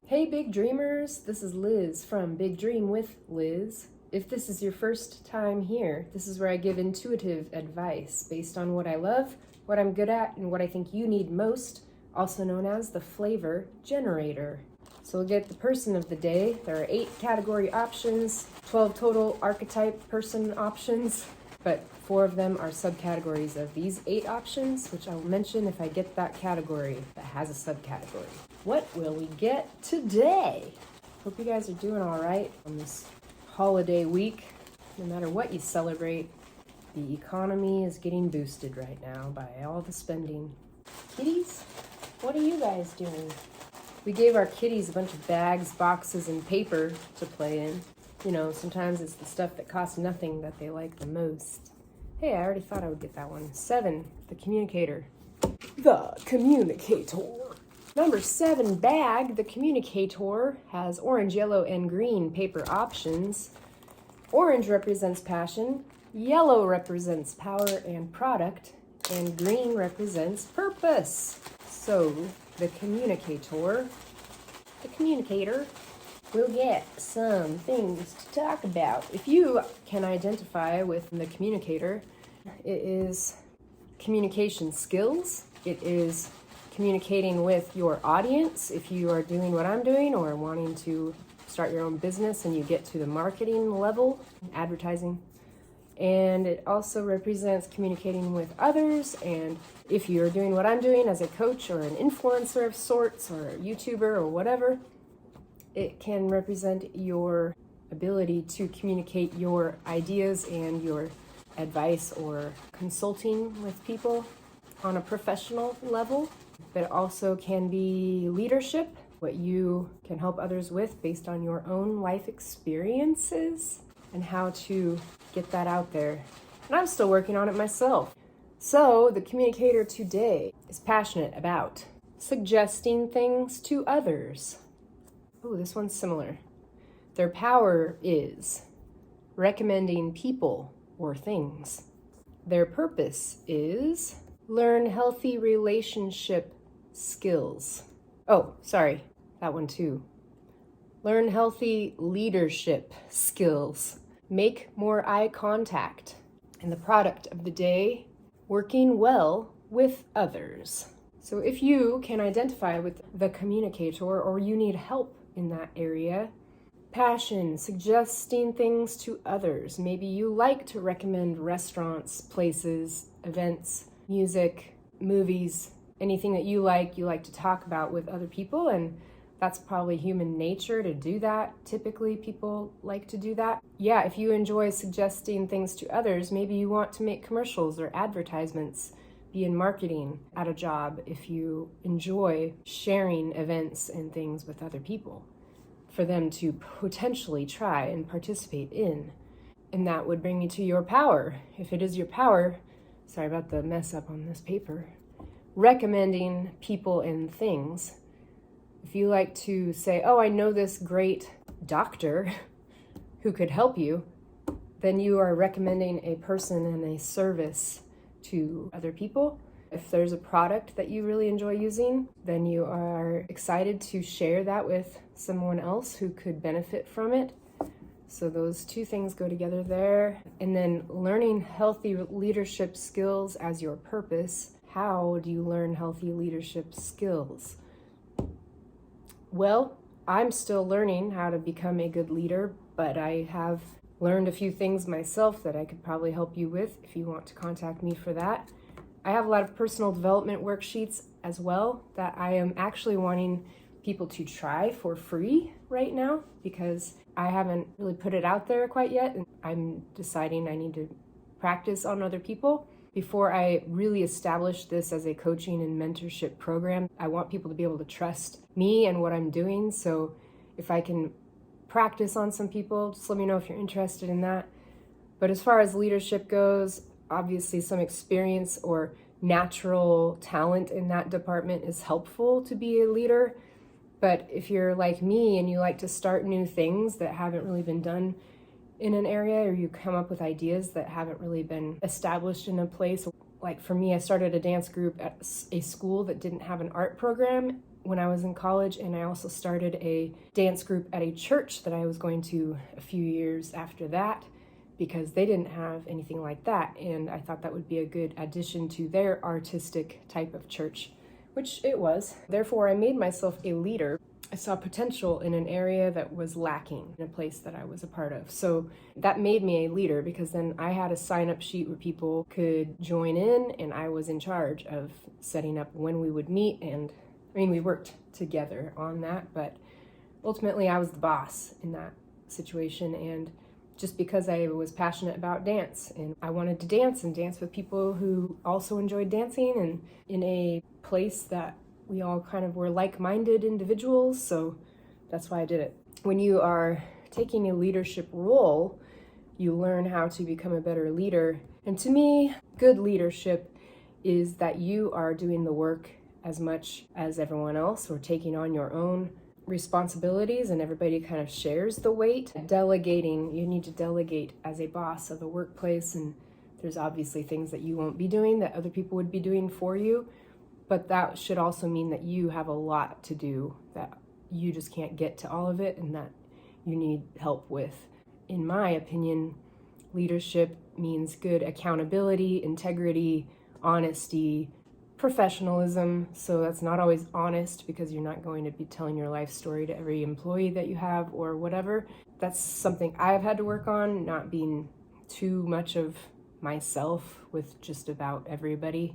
Hey Big Dreamers, this is Liz from Big Dream with Liz. If this is your first time here, this is where I give intuitive advice based on what I love, what I'm good at, and what I think you need most, also known as the flavor generator. So we'll get the person of the day. There are 8 category options, 12 total archetype person options, but 4 of them are subcategories of these 8 options, which I'll mention if I get that category that has a subcategory. What will we get today? Hope you guys are doing all right on this holiday week. No matter what you celebrate, the economy is getting boosted right now by all the spending. Kitties, what are you guys doing? We gave our kitties a bunch of bags, boxes, and paper to play in. You know, sometimes it's the stuff that costs nothing that they like the most. Hey, I already thought I would get that one. 7, the communicator. The communicator. Number 7 bag, the communicator, has orange, yellow, and green paper options. Orange represents passion, yellow represents power and product, and green represents purpose. So the communicator will get some things to talk about. If you can identify with the communicator, it is communication skills. It is communicating with your audience. If you are doing what I'm doing or wanting to start your own business and you get to the marketing level, advertising. And it also represents communicating with others. And if you're doing what I'm doing as a coach or an influencer of sorts or a YouTuber or whatever, it can represent your ability to communicate your ideas and your advice or consulting with people on a professional level. But it also can be leadership, what you can help others with based on your own life experiences and how to get that out there. And I'm still working on it myself. So the communicator today is passionate about suggesting things to others. Oh, this one's similar. Their power is recommending people or things. Their purpose is learn healthy relationship skills. Oh, sorry, that one too. Learn healthy leadership skills. Make more eye contact. And the product of the day, working well with others. So if you can identify with the communicator or you need help in that area, passion, suggesting things to others. Maybe you like to recommend restaurants, places, events, music, movies, anything that you like to talk about with other people, and that's probably human nature to do that. Typically, people like to do that. Yeah, if you enjoy suggesting things to others, maybe you want to make commercials or advertisements, be in marketing at a job. If you enjoy sharing events and things with other people for them to potentially try and participate in. And that would bring you to your power. If it is your power, sorry about the mess up on this paper, recommending people and things. If you like to say, oh, I know this great doctor who could help you, then you are recommending a person and a service to other people. If there's a product that you really enjoy using, then you are excited to share that with someone else who could benefit from it. So those 2 things go together there. And then learning healthy leadership skills as your purpose. How do you learn healthy leadership skills? Well, I'm still learning how to become a good leader, but I have learned a few things myself that I could probably help you with if you want to contact me for that. I have a lot of personal development worksheets as well that I am actually wanting people to try for free right now because I haven't really put it out there quite yet, and I'm deciding I need to practice on other people before I really establish this as a coaching and mentorship program. I want people to be able to trust me and what I'm doing. So if I can practice on some people, just let me know if you're interested in that. But as far as leadership goes, obviously some experience or natural talent in that department is helpful to be a leader. But if you're like me and you like to start new things that haven't really been done in an area, or you come up with ideas that haven't really been established in a place, like for me, I started a dance group at a school that didn't have an art program when I was in college, and I also started a dance group at a church that I was going to a few years after that, because they didn't have anything like that, and I thought that would be a good addition to their artistic type of church, which it was. Therefore, I made myself a leader. I saw potential in an area that was lacking in a place that I was a part of. So that made me a leader, because then I had a sign-up sheet where people could join in, and I was in charge of setting up when we would meet. And I mean, we worked together on that, but ultimately I was the boss in that situation. And just because I was passionate about dance, and I wanted to dance and dance with people who also enjoyed dancing, and in a place that we all kind of were like-minded individuals, so that's why I did it. When you are taking a leadership role, you learn how to become a better leader. And to me, good leadership is that you are doing the work as much as everyone else, or taking on your own responsibilities, and everybody kind of shares the weight. Delegating, you need to delegate as a boss of a workplace, and there's obviously things that you won't be doing that other people would be doing for you. But that should also mean that you have a lot to do, that you just can't get to all of it, and that you need help with. In my opinion, leadership means good accountability, integrity, honesty, professionalism. So that's not always honest, because you're not going to be telling your life story to every employee that you have or whatever. That's something I've had to work on, not being too much of myself with just about everybody.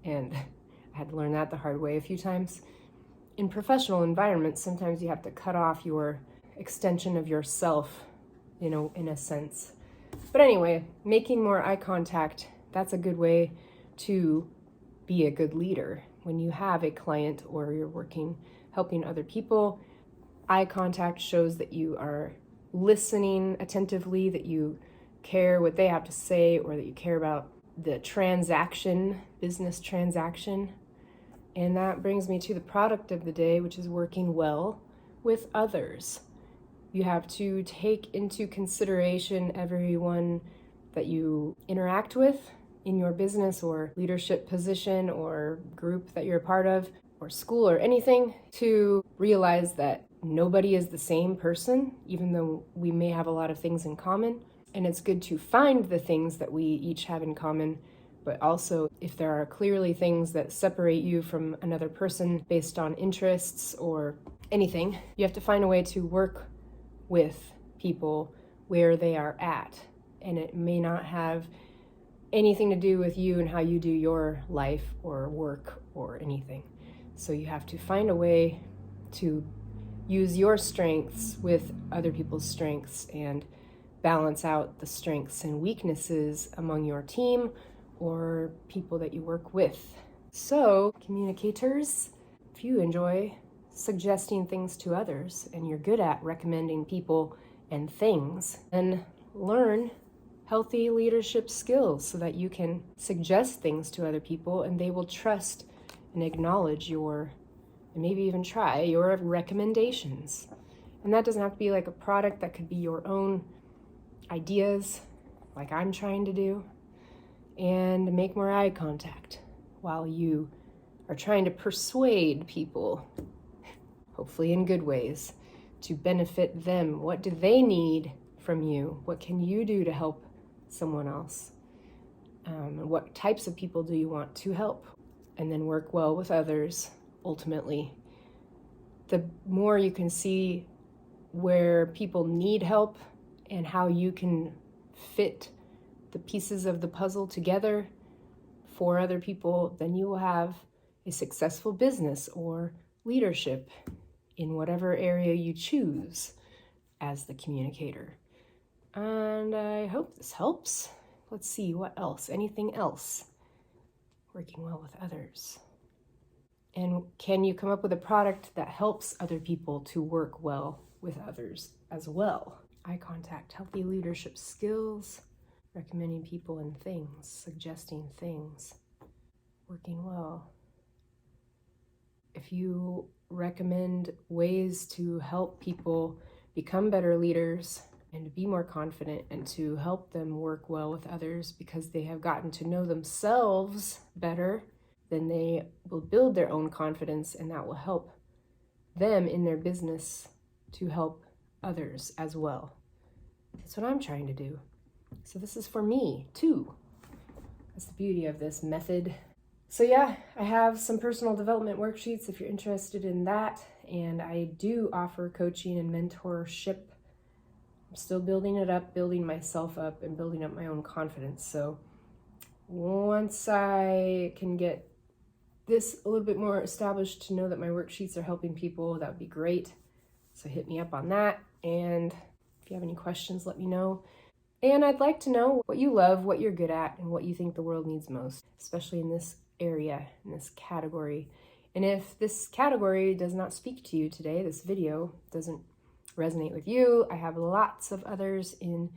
And I had to learn that the hard way a few times. In professional environments, sometimes you have to cut off your extension of yourself, in a sense. But anyway, making more eye contact, that's a good way to be a good leader. When you have a client or you're helping other people, eye contact shows that you are listening attentively, that you care what they have to say, or that you care about the business transaction. And that brings me to the product of the day, which is working well with others. You have to take into consideration everyone that you interact with in your business or leadership position or group that you're a part of, or school or anything, to realize that nobody is the same person, even though we may have a lot of things in common. And it's good to find the things that we each have in common, but also if there are clearly things that separate you from another person based on interests or anything, you have to find a way to work with people where they are at. And it may not have anything to do with you and how you do your life or work or anything. So you have to find a way to use your strengths with other people's strengths and balance out the strengths and weaknesses among your team or people that you work with. So, communicators, if you enjoy suggesting things to others and you're good at recommending people and things, then learn healthy leadership skills so that you can suggest things to other people and they will trust and acknowledge and maybe even try your recommendations. And that doesn't have to be like a product, that could be your own ideas, like I'm trying to do. And make more eye contact while you are trying to persuade people, hopefully in good ways, to benefit them. What do they need from you? What can you do to help someone else? What types of people do you want to help? And then work well with others, ultimately. The more you can see where people need help and how you can fit the pieces of the puzzle together for other people, then you will have a successful business or leadership in whatever area you choose as the communicator. And I hope this helps. Let's see, what else? Anything else? Working well with others. And can you come up with a product that helps other people to work well with others as well? Eye contact, healthy leadership skills, recommending people and things, suggesting things, working well. If you recommend ways to help people become better leaders and to be more confident and to help them work well with others because they have gotten to know themselves better, then they will build their own confidence, and that will help them in their business to help others as well. That's what I'm trying to do. So this is for me too. That's the beauty of this method. So yeah, I have some personal development worksheets if you're interested in that. And I do offer coaching and mentorship. I'm still building it up, building myself up, and building up my own confidence. So once I can get this a little bit more established to know that my worksheets are helping people, that would be great. So hit me up on that. And if you have any questions, let me know. And I'd like to know what you love, what you're good at, and what you think the world needs most, especially in this area, in this category. And if this category does not speak to you today, this video doesn't resonate with you, I have lots of others in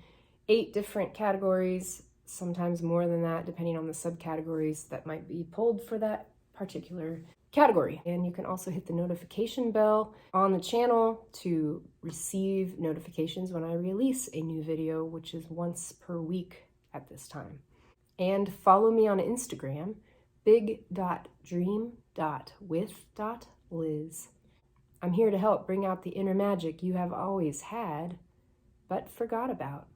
8 different categories, sometimes more than that, depending on the subcategories that might be pulled for that particular category. And you can also hit the notification bell on the channel to receive notifications when I release a new video, which is once per week at this time. And follow me on Instagram, big.dream.with.liz. I'm here to help bring out the inner magic you have always had, but forgot about.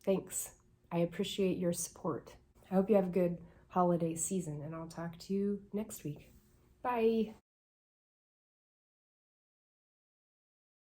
Thanks. I appreciate your support. I hope you have a good holiday season, and I'll talk to you next week. Bye.